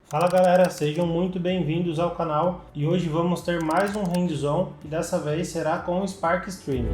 Fala galera, sejam muito bem-vindos ao canal e hoje vamos ter mais um hands-on e dessa vez será com o Spark Streaming.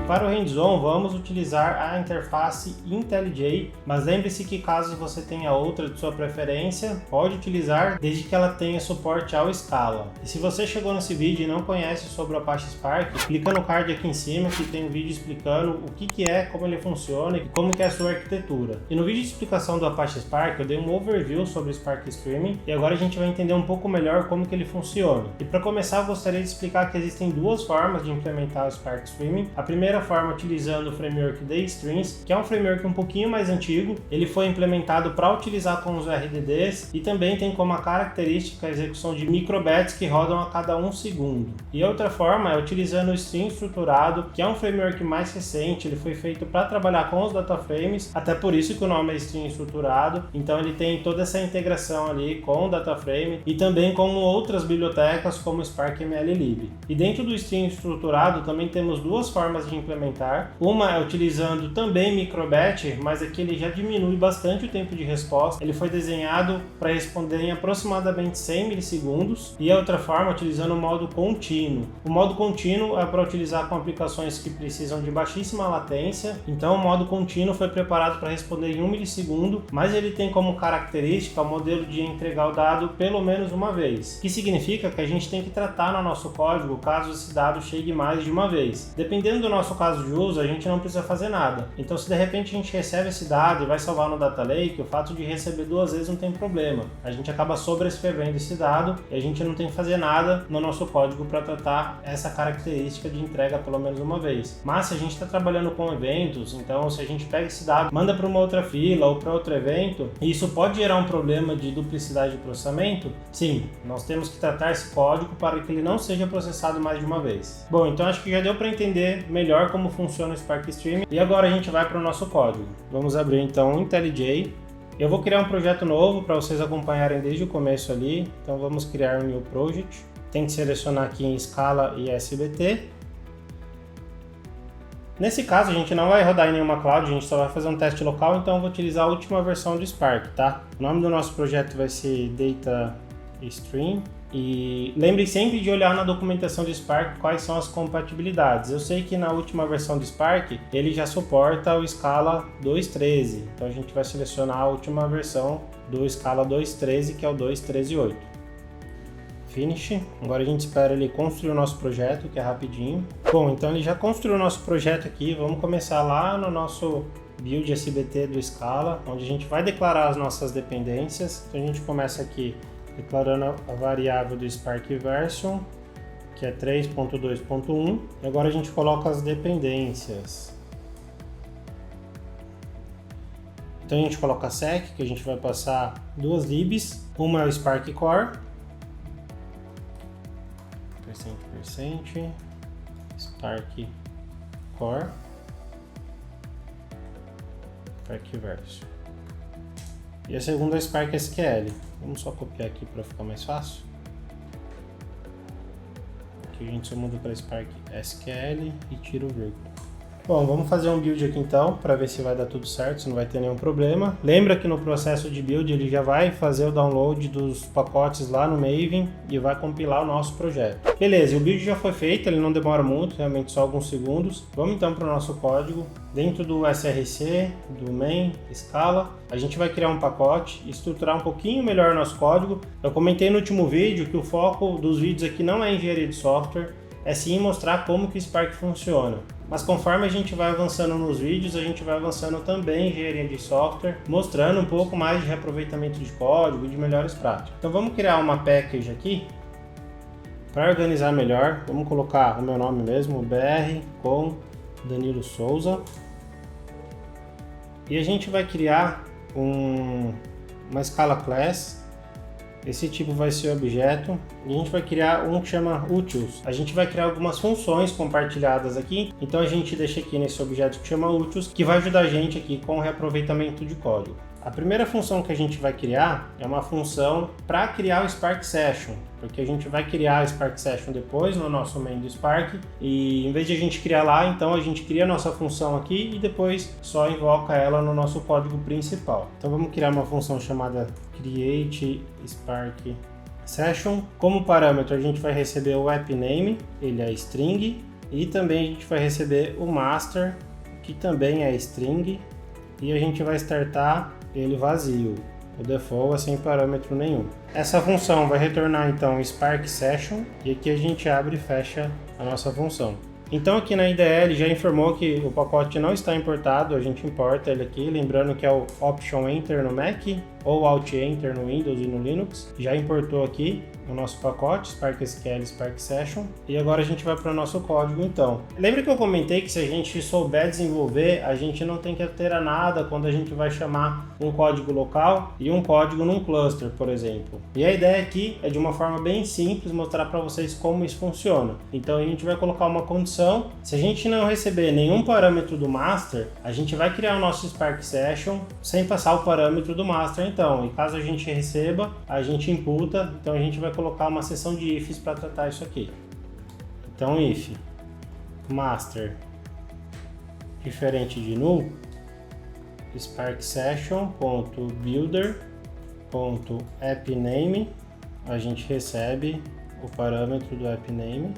Para o hands-on vamos utilizar a interface IntelliJ, mas lembre-se que caso você tenha outra de sua preferência, pode utilizar desde que ela tenha suporte ao Scala. E se você chegou nesse vídeo e não conhece sobre o Apache Spark, clica no card aqui em cima que tem um vídeo explicando o que é, como ele funciona e como que é a sua arquitetura. E no vídeo de explicação do Apache Spark eu dei um overview sobre o Spark Streaming e agora a gente vai entender um pouco melhor como que ele funciona. E para começar eu gostaria de explicar que existem duas formas de implementar o Spark Streaming. A primeira forma utilizando o framework DStreams, que é um framework um pouquinho mais antigo. Ele foi implementado para utilizar com os RDDs e também tem como característica a execução de microbatches que rodam a cada 1 segundo. E outra forma é utilizando o Stream estruturado, que é um framework mais recente. Ele foi feito para trabalhar com os dataframes, até por isso que o nome é Stream estruturado. Então ele tem toda essa integração ali com o dataframe e também com outras bibliotecas como o Spark MLlib. E dentro do Stream estruturado também temos duas formas de implementar. Uma é utilizando também microbatch, mas aqui ele já diminui bastante o tempo de resposta. Ele foi desenhado para responder em aproximadamente 100 milissegundos. E a outra forma utilizando o modo contínuo. O modo contínuo é para utilizar com aplicações que precisam de baixíssima latência. Então o modo contínuo foi preparado para responder em 1 milissegundo, mas ele tem como característica o modelo de entregar o dado pelo menos uma vez. O que significa que a gente tem que tratar no nosso código caso esse dado chegue mais de uma vez. Dependendo do nosso caso de uso, a gente não precisa fazer nada. Então, se de repente a gente recebe esse dado e vai salvar no Data Lake, o fato de receber duas vezes não tem problema. A gente acaba sobrescrevendo esse dado e a gente não tem que fazer nada no nosso código para tratar essa característica de entrega pelo menos uma vez. Mas se a gente está trabalhando com eventos, então se a gente pega esse dado, manda para uma outra fila ou para outro evento, e isso pode gerar um problema de duplicidade de processamento, sim, nós temos que tratar esse código para que ele não seja processado mais de uma vez. Bom, então acho que já deu para entender melhor como funciona o Spark Streaming e agora a gente vai para o nosso código. Vamos abrir então o IntelliJ. Eu vou criar um projeto novo para vocês acompanharem desde o começo ali. Então vamos criar um new project. Tem que selecionar aqui em Scala e SBT. Nesse caso a gente não vai rodar em nenhuma cloud, a gente só vai fazer um teste local, então eu vou utilizar a última versão do Spark, tá? O nome do nosso projeto vai ser Data Stream. E lembre sempre de olhar na documentação do Spark quais são as compatibilidades. Eu sei que na última versão do Spark ele já suporta o Scala 2.13, então a gente vai selecionar a última versão do Scala 2.13, que é o 2.13.8. Finish. Agora a gente espera ele construir o nosso projeto, que é rapidinho. Bom, então ele já construiu o nosso projeto aqui. Vamos começar lá no nosso build SBT do Scala, onde a gente vai declarar as nossas dependências. Então a gente começa aqui declarando a variável do Spark Version, que é 3.2.1. E agora a gente coloca as dependências. Então a gente coloca sec, que a gente vai passar duas libs. Uma é o Spark Core, Spark Core, Spark Version. E a segunda é Spark SQL. Vamos só copiar aqui para ficar mais fácil. Aqui a gente só muda para Spark SQL e tira o vírgula. Bom, vamos fazer um build aqui então, para ver se vai dar tudo certo, se não vai ter nenhum problema. Lembra que no processo de build ele já vai fazer o download dos pacotes lá no Maven e vai compilar o nosso projeto. Beleza, o build já foi feito, ele não demora muito, realmente só alguns segundos. Vamos então para o nosso código. Dentro do SRC, do main, Scala, a gente vai criar um pacote e estruturar um pouquinho melhor o nosso código. Eu comentei no último vídeo que o foco dos vídeos aqui não é engenharia de software, é sim mostrar como que o Spark funciona. Mas conforme a gente vai avançando nos vídeos, a gente vai avançando também em engenharia de software, mostrando um pouco mais de reaproveitamento de código e de melhores práticas. Então vamos criar uma package aqui, para organizar melhor. Vamos colocar o meu nome mesmo, BR com Danilo Souza. E a gente vai criar uma Scala Class. Esse tipo vai ser objeto e a gente vai criar um que chama Utils. A gente vai criar algumas funções compartilhadas aqui, então a gente deixa aqui nesse objeto que chama Utils, que vai ajudar a gente aqui com o reaproveitamento de código. A primeira função que a gente vai criar é uma função para criar o Spark Session, porque a gente vai criar o Spark Session depois no nosso main do Spark, e em vez de a gente criar lá, então a gente cria a nossa função aqui e depois só invoca ela no nosso código principal. Então vamos criar uma função chamada create Spark Session. Como parâmetro a gente vai receber o app name, ele é string, e também a gente vai receber o master, que também é string, e a gente vai startar ele vazio. O default é sem parâmetro nenhum. Essa função vai retornar então Spark Session, e aqui a gente abre e fecha a nossa função. Então aqui na IDE ele já informou que o pacote não está importado, a gente importa ele aqui, lembrando que é o Option Enter no Mac ou Alt Enter no Windows e no Linux. Já importou aqui o nosso pacote, SparkSQL Spark Session, e agora a gente vai para o nosso código então. Lembra que eu comentei que se a gente souber desenvolver, a gente não tem que alterar nada quando a gente vai chamar um código local e um código num cluster, por exemplo. E a ideia aqui é de uma forma bem simples mostrar para vocês como isso funciona. Então a gente vai colocar uma condição, se a gente não receber nenhum parâmetro do master, a gente vai criar o nosso Spark Session sem passar o parâmetro do master então. E caso a gente receba, a gente imputa, então a gente vai colocar uma seção de ifs para tratar isso aqui. Então if master diferente de null, Spark Session.builder.appName, a gente recebe o parâmetro do appName.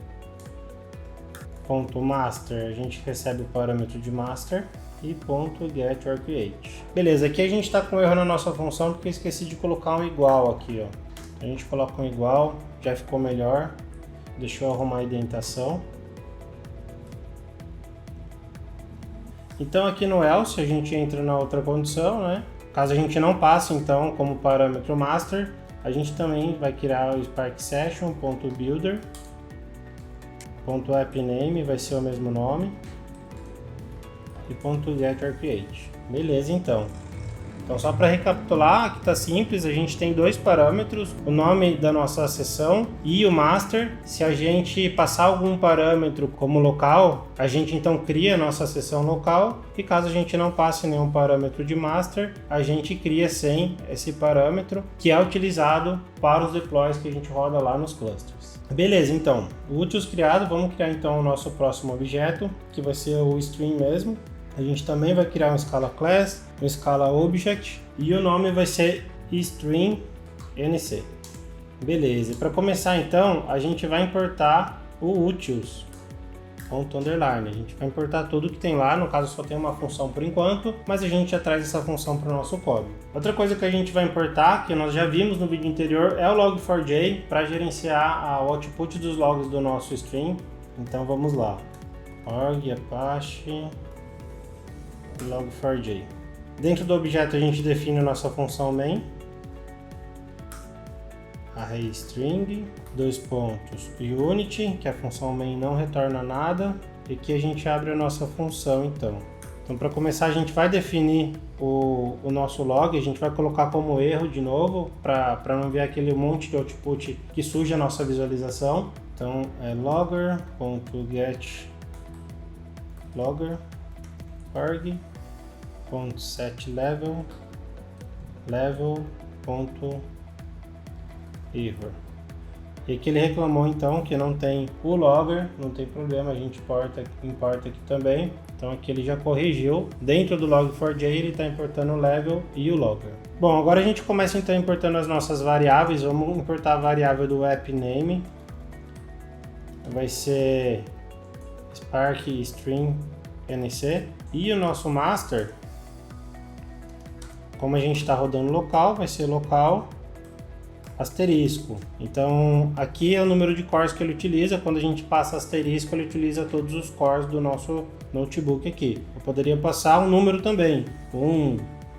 .master, a gente recebe o parâmetro de master. E .getOrCreate. Beleza, aqui a gente está com erro na nossa função porque eu esqueci de colocar um igual aqui, ó. A gente coloca um igual, já ficou melhor. Deixa eu arrumar a indentação. Então aqui no else a gente entra na outra condição, né? Caso a gente não passe então como parâmetro master, a gente também vai criar o Spark Session.builder.appName, vai ser o mesmo nome. E .getOrCreate. Beleza, então. Então só para recapitular, aqui está simples, a gente tem dois parâmetros, o nome da nossa sessão e o master. Se a gente passar algum parâmetro como local, a gente então cria a nossa sessão local, e caso a gente não passe nenhum parâmetro de master, a gente cria sem esse parâmetro, que é utilizado para os deploys que a gente roda lá nos clusters. Beleza, então, úteis criado, vamos criar então o nosso próximo objeto, que vai ser o stream mesmo. A gente também vai criar um Scala Class, um Scala Object, e o nome vai ser string nc. Beleza, para começar então, a gente vai importar o utils. A gente vai importar tudo que tem lá, no caso só tem uma função por enquanto, mas a gente já traz essa função para o nosso código. Outra coisa que a gente vai importar, que nós já vimos no vídeo anterior, é o log4j para gerenciar o output dos logs do nosso stream. Então vamos lá, org apache log4j. Dentro do objeto a gente define a nossa função main, arrayString, unit, que a função main não retorna nada, e aqui a gente abre a nossa função então. Então para começar a gente vai definir o nosso log, a gente vai colocar como erro de novo, para não ver aquele monte de output que suja a nossa visualização. Então é logger.getLogger.setLevel level.error. E aqui ele reclamou então que não tem o logger, não tem problema, a gente importa aqui também. Então aqui ele já corrigiu, dentro do log4j ele está importando o level e o logger. Bom, agora a gente começa então importando as nossas variáveis. Vamos importar a variável do appName, vai ser Spark String nc, e o nosso master, como a gente está rodando local, vai ser local asterisco. Então aqui é o número de cores que ele utiliza. Quando a gente passa asterisco, ele utiliza todos os cores do nosso notebook aqui. Eu poderia passar um número também, 1,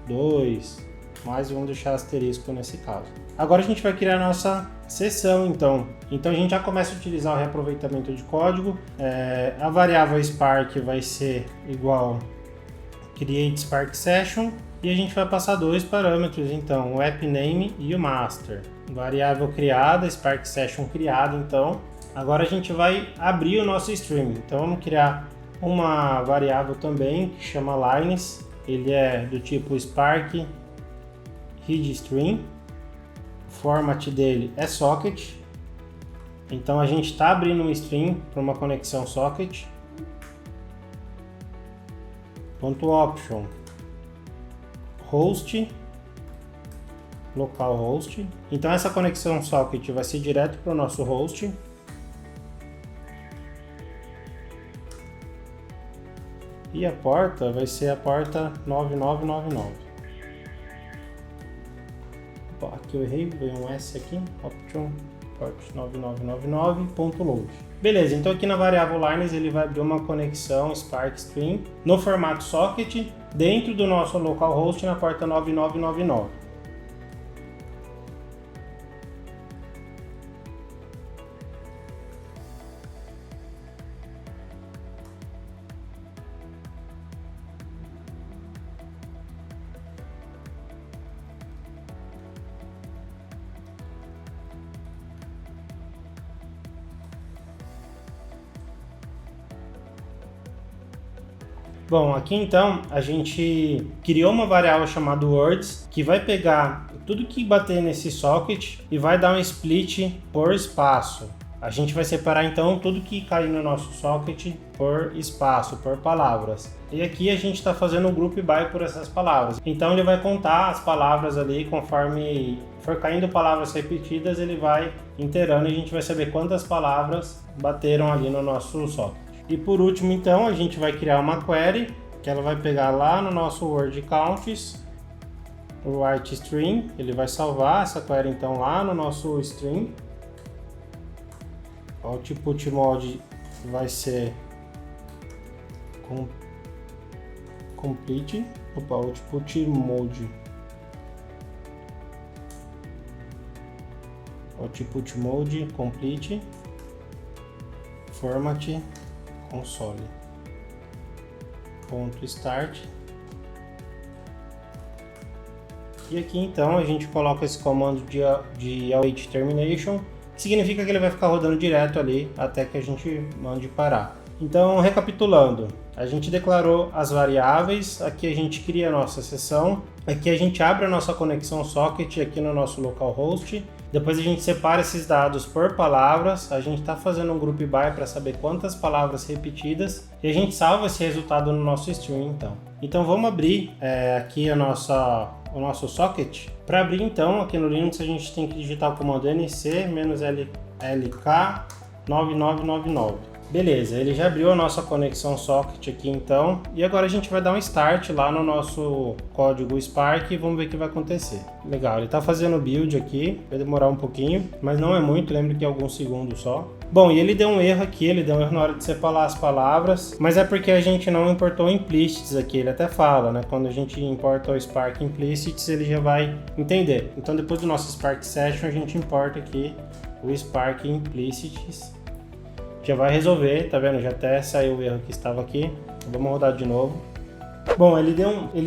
2, mas vamos deixar asterisco nesse caso. Agora a gente vai criar a nossa sessão então. Então a gente já começa a utilizar o reaproveitamento de código. A variável Spark vai ser igual create Spark Session, e a gente vai passar dois parâmetros então, o appName e o master. Variável criada, Spark Session criada então. Agora a gente vai abrir o nosso stream. Então vamos criar uma variável também que chama lines. Ele é do tipo Spark read string, o format dele é socket, então a gente está abrindo um string para uma conexão socket. .option host, localhost, então essa conexão socket vai ser direto para o nosso host. E a porta vai ser a porta 9999. Opa, aqui eu errei, veio um S aqui, option port 9999.load. Beleza, então aqui na variável lines ele vai abrir uma conexão Spark String no formato socket dentro do nosso localhost na porta 9999. Bom, aqui então a gente criou uma variável chamada words que vai pegar tudo que bater nesse socket e vai dar um split por espaço. A gente vai separar então tudo que cair no nosso socket por espaço, por palavras. E aqui a gente está fazendo um group by por essas palavras. Então ele vai contar as palavras ali conforme for caindo palavras repetidas, ele vai inteirando e a gente vai saber quantas palavras bateram ali no nosso socket. E por último, então, a gente vai criar uma query, que ela vai pegar lá no nosso word counts, o write string, ele vai salvar essa query então lá no nosso string. O output mode vai ser complete, output mode complete, format console.start. E aqui então a gente coloca esse comando de await termination, que significa que ele vai ficar rodando direto ali até que a gente mande parar. Então, recapitulando, a gente declarou as variáveis, aqui a gente cria a nossa sessão, aqui a gente abre a nossa conexão socket aqui no nosso localhost. Depois a gente separa esses dados por palavras, a gente está fazendo um group by para saber quantas palavras repetidas e a gente salva esse resultado no nosso string então. Então vamos abrir aqui o nosso socket. Para abrir então, aqui no Linux a gente tem que digitar o comando nc-lk9999. Beleza, ele já abriu a nossa conexão socket aqui então, e agora a gente vai dar um start lá no nosso código Spark e vamos ver o que vai acontecer. Legal, ele está fazendo o build aqui, vai demorar um pouquinho, mas não é muito, lembre que é alguns segundos só. Bom, e ele deu um erro aqui, ele deu um erro na hora de separar as palavras, mas é porque a gente não importou implicits aqui, ele até fala, né? Quando a gente importa o Spark implicits, ele já vai entender. Então depois do nosso Spark Session, a gente importa aqui o Spark implicits. Já vai resolver, tá vendo? Já até saiu o erro que estava aqui. Vamos rodar de novo. Bom, ele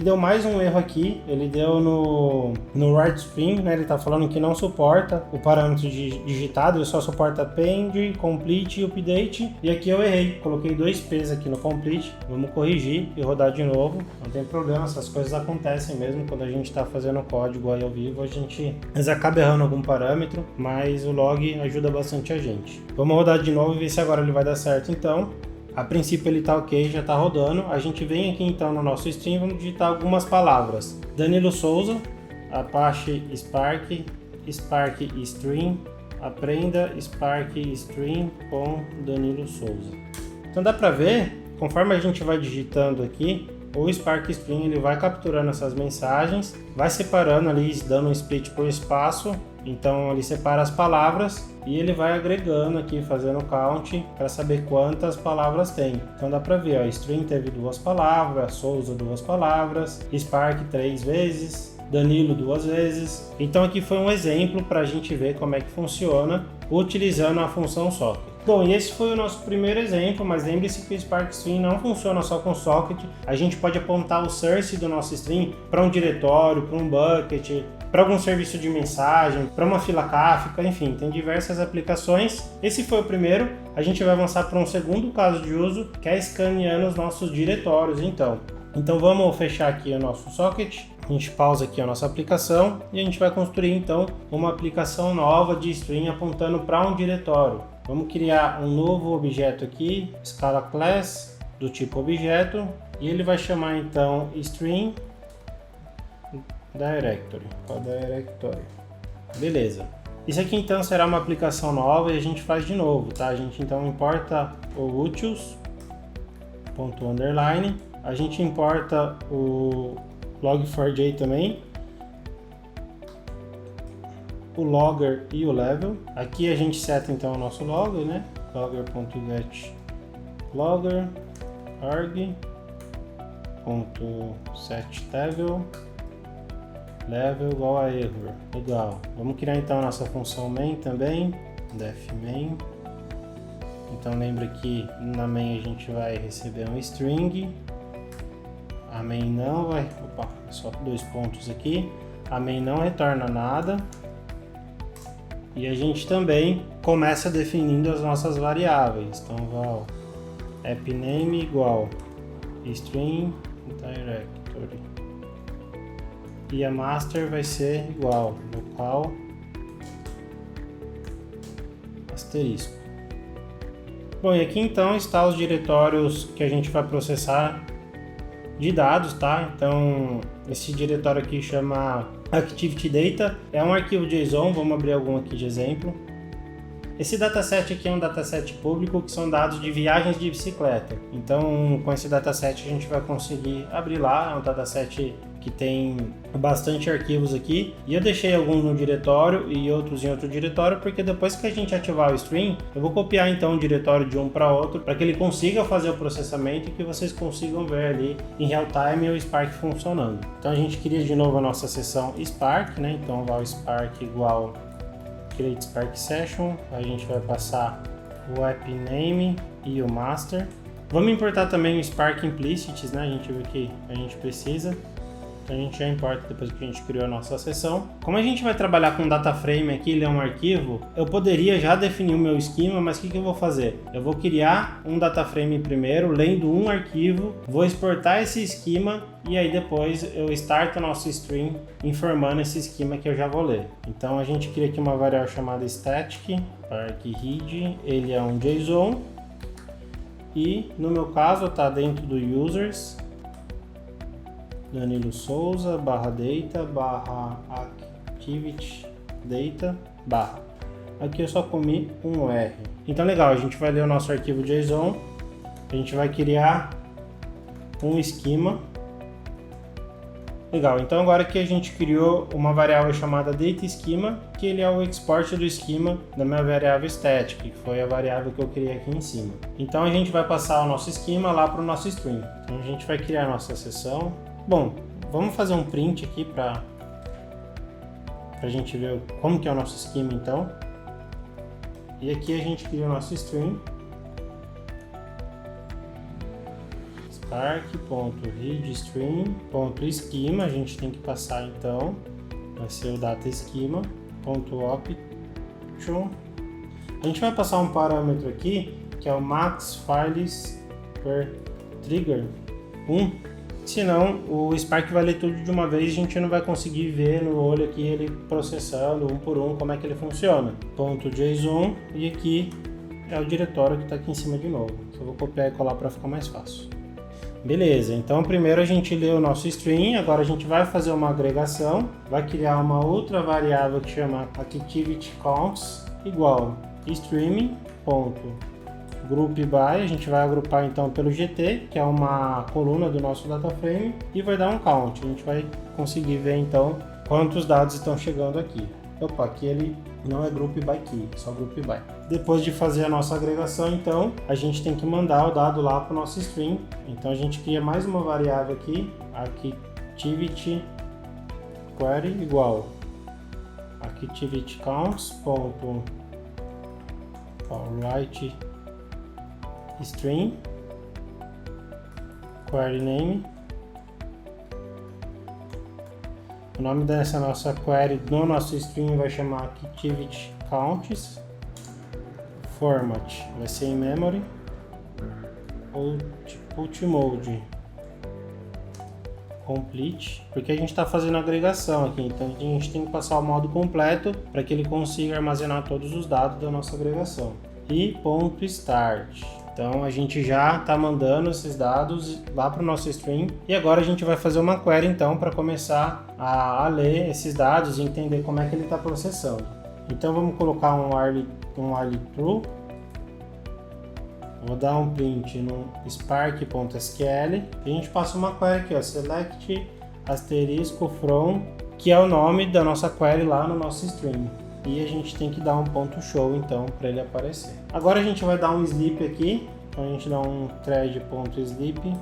deu mais um erro aqui, ele deu no write string, né? Ele tá falando que não suporta o parâmetro digitado, ele só suporta append, complete e update. E aqui eu errei, coloquei 2 P's aqui no complete. Vamos corrigir e rodar de novo, não tem problema, essas coisas acontecem mesmo quando a gente está fazendo o código aí ao vivo, às vezes acaba errando algum parâmetro, mas o log ajuda bastante a gente. Vamos rodar de novo e ver se agora ele vai dar certo então. A princípio ele está ok, já está rodando. A gente vem aqui então no nosso string, vamos digitar algumas palavras. Danilo Souza, Apache Spark, Spark String, aprenda Spark String com Danilo Souza. Então dá para ver, conforme a gente vai digitando aqui, o Spark String ele vai capturando essas mensagens, vai separando ali, dando um split por espaço. Então ele separa as palavras e ele vai agregando aqui, fazendo count para saber quantas palavras tem. Então dá para ver, ó, string teve 2 palavras, Souza 2 palavras, Spark 3 vezes, Danilo 2 vezes. Então aqui foi um exemplo para a gente ver como é que funciona utilizando a função socket. Bom, e esse foi o nosso primeiro exemplo, mas lembre-se que o Spark String não funciona só com socket. A gente pode apontar o source do nosso string para um diretório, para um bucket, para algum serviço de mensagem, para uma fila Kafka, enfim, tem diversas aplicações. Esse foi o primeiro, a gente vai avançar para um segundo caso de uso, que é escaneando os nossos diretórios, então vamos fechar aqui o nosso socket, A gente pausa aqui a nossa aplicação e a gente vai construir então uma aplicação nova de string apontando para um diretório. Vamos criar um novo objeto aqui, Scala Class, do tipo objeto, e ele vai chamar então string directory. Beleza. Isso aqui então será uma aplicação nova e a gente faz de novo, tá? A gente então importa o utils.underline, a gente importa o log4j também, o logger e o level. Aqui a gente seta então o nosso logger, né? Logger.get logger arg.setLevel level igual a error. Legal. Vamos criar então a nossa função main também, def main. Então lembra que na main a gente vai receber um string. A main não vai, só 2 pontos aqui. A main não retorna nada. E a gente também começa definindo as nossas variáveis. Então val appName igual string directory. E a master vai ser igual local asterisco. Bom, e aqui então está os diretórios que a gente vai processar de dados, tá? Então esse diretório aqui chama Activity Data, é um arquivo JSON, vamos abrir algum aqui de exemplo. Esse dataset aqui é um dataset público que são dados de viagens de bicicleta. Então com esse dataset a gente vai conseguir abrir lá, é um dataset que tem bastante arquivos aqui, e eu deixei alguns no diretório e outros em outro diretório, porque depois que a gente ativar o stream, eu vou copiar então o diretório de um para outro, para que ele consiga fazer o processamento e que vocês consigam ver ali em real time o Spark funcionando. Então a gente cria de novo a nossa seção Spark, né? Então val Spark igual create Spark session, a gente vai passar o app name e o master. Vamos importar também o Spark implicits, né? A gente viu que a gente precisa. Então a gente já importa depois que a gente criou a nossa seção. Como a gente vai trabalhar com data frame aqui, ele é um arquivo, eu poderia já definir o meu esquema, mas o que eu vou fazer? Eu vou criar um data frame primeiro, lendo um arquivo, vou exportar esse esquema e aí depois eu starto o nosso stream informando esse esquema que eu já vou ler. Então a gente cria aqui uma variável chamada static, argread, ele é um JSON e no meu caso está dentro do users, Danilo Souza, /data, /activity data, Aqui eu só comi um R. Então legal, a gente vai ler o nosso arquivo JSON, a gente vai criar um esquema. Legal, então agora que a gente criou uma variável chamada dataSchema, que ele é o export do esquema da minha variável static, que foi a variável que eu criei aqui em cima. Então a gente vai passar o nosso esquema lá para o nosso stream. Então a gente vai criar a nossa seção. Bom, vamos fazer um print aqui para a gente ver como que é o nosso esquema então. E aqui a gente cria o nosso stream. Spark.readStream.schema, a gente tem que passar então, vai ser o dataSchema.option. A gente vai passar um parâmetro aqui, que é o max files per trigger 1. Senão o Spark vai ler tudo de uma vez e a gente não vai conseguir ver no olho aqui ele processando um por um como é que ele funciona. .json, e aqui é o diretório que está aqui em cima de novo. Só vou copiar e colar para ficar mais fácil. Beleza, então primeiro a gente lê o nosso string, agora a gente vai fazer uma agregação, vai criar uma outra variável que chama ActivityCounts igual streaming.groupBy, a gente vai agrupar então pelo GT, que é uma coluna do nosso data frame, e vai dar um count, a gente vai conseguir ver então quantos dados estão chegando aqui. Opa, aqui ele não é group by key, é só group by. Depois de fazer a nossa agregação, então, a gente tem que mandar o dado lá para o nosso string. Então a gente cria mais uma variável aqui, activity query igual activityCounts.write string query name. O nome dessa nossa query no nosso string vai chamar ActivityCounts. Format vai ser in memory. Put mode complete, porque a gente está fazendo agregação aqui, então a gente tem que passar o modo completo para que ele consiga armazenar todos os dados da nossa agregação. E ponto start. Então a gente já está mandando esses dados lá para o nosso stream e agora a gente vai fazer uma query então para começar a ler esses dados e entender como é que ele está processando. Então vamos colocar um while true. Vou dar um print no spark.sql e a gente passa uma query aqui, ó, select asterisco from, que é o nome da nossa query lá no nosso stream. E a gente tem que dar um ponto show então para ele aparecer. Agora a gente vai dar um sleep aqui, então a gente dá um thread.sleep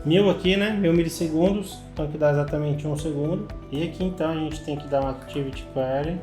1000 aqui, né? 1000 milissegundos, então que dá exatamente 1 segundo. E aqui então a gente tem que dar um activity query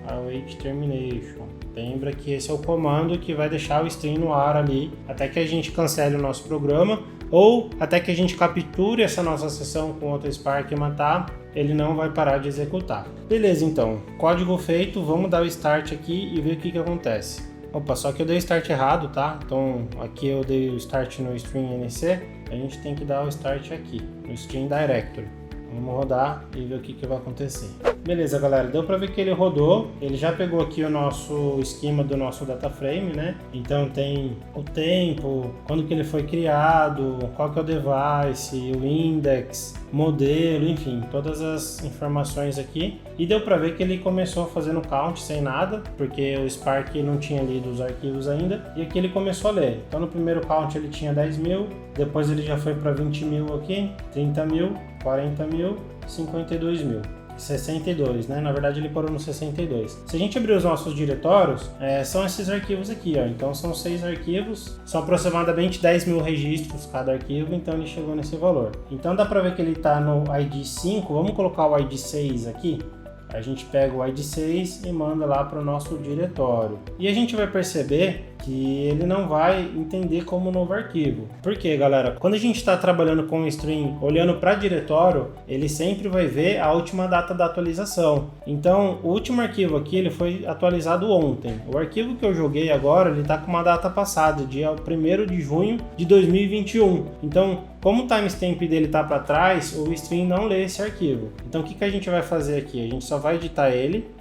await termination. Lembra que esse é o comando que vai deixar o stream no ar ali até que a gente cancele o nosso programa ou até que a gente capture essa nossa sessão com outro Spark e matar, ele não vai parar de executar. Beleza, então, código feito, vamos dar o start aqui e ver o que acontece. Opa, só que eu dei o start errado, tá? Então aqui eu dei o start no stream NC, a gente tem que dar o start aqui, no stream directory. Vamos rodar e ver o que vai acontecer. Beleza, galera, deu para ver que ele rodou, ele já pegou aqui o nosso esquema do nosso data frame, né? Então tem o tempo, quando que ele foi criado, qual que é o device, o index, modelo, enfim, todas as informações aqui. E deu para ver que ele começou fazendo count sem nada, porque o Spark não tinha lido os arquivos ainda, e aqui ele começou a ler. Então no primeiro count ele tinha 10.000, depois ele já foi para 20.000 aqui, 30.000, 40.000, 52.000. 62, né? Na verdade ele parou no 62. Se a gente abrir os nossos diretórios, são esses arquivos aqui, ó. Então são 6 arquivos, são aproximadamente 10.000 registros cada arquivo, então ele chegou nesse valor. Então dá pra ver que ele tá no ID 5, vamos colocar o ID 6 aqui. A gente pega o ID 6 e manda lá para o nosso diretório. E a gente vai perceber que ele não vai entender como novo arquivo. Por quê, galera? Quando a gente está trabalhando com o stream, olhando para diretório, ele sempre vai ver a última data da atualização. Então, o último arquivo aqui ele foi atualizado ontem. O arquivo que eu joguei agora, ele está com uma data passada, dia 1º de junho de 2021. Então, como o timestamp dele está para trás, o stream não lê esse arquivo. Então, o que a gente vai fazer aqui? A gente só vai editar ele.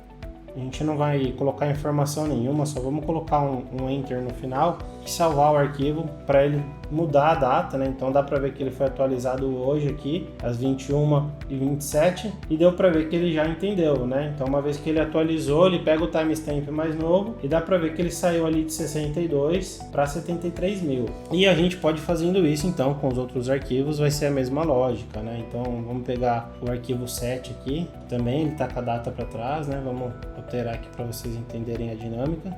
A gente não vai colocar informação nenhuma, só vamos colocar um enter no final e salvar o arquivo para ele mudar a data, né? Então dá para ver que ele foi atualizado hoje aqui, às 21h27, e deu para ver que ele já entendeu, né? Então uma vez que ele atualizou, ele pega o timestamp mais novo e dá para ver que ele saiu ali de 62 para 73.000. E a gente pode fazendo isso então com os outros arquivos, vai ser a mesma lógica, né? Então vamos pegar o arquivo 7 aqui, também ele tá com a data para trás, né? Vamos alterar aqui para vocês entenderem a dinâmica.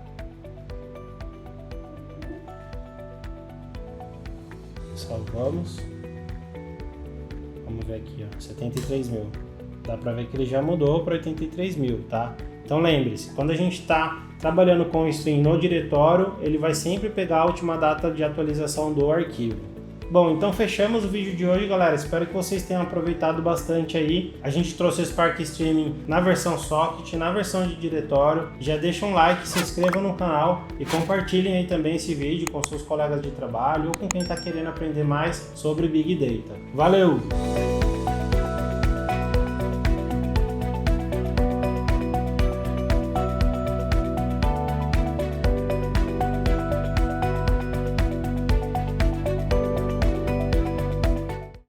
Salvamos. Vamos ver aqui, ó, 73.000. Dá para ver que ele já mudou para 83.000, tá? Então lembre-se, quando a gente está trabalhando com o stream no diretório, ele vai sempre pegar a última data de atualização do arquivo. Bom, então fechamos o vídeo de hoje, galera. Espero que vocês tenham aproveitado bastante aí. A gente trouxe o Spark Streaming na versão socket, na versão de diretório. Já deixa um like, se inscrevam no canal e compartilhem aí também esse vídeo com seus colegas de trabalho ou com quem está querendo aprender mais sobre Big Data. Valeu!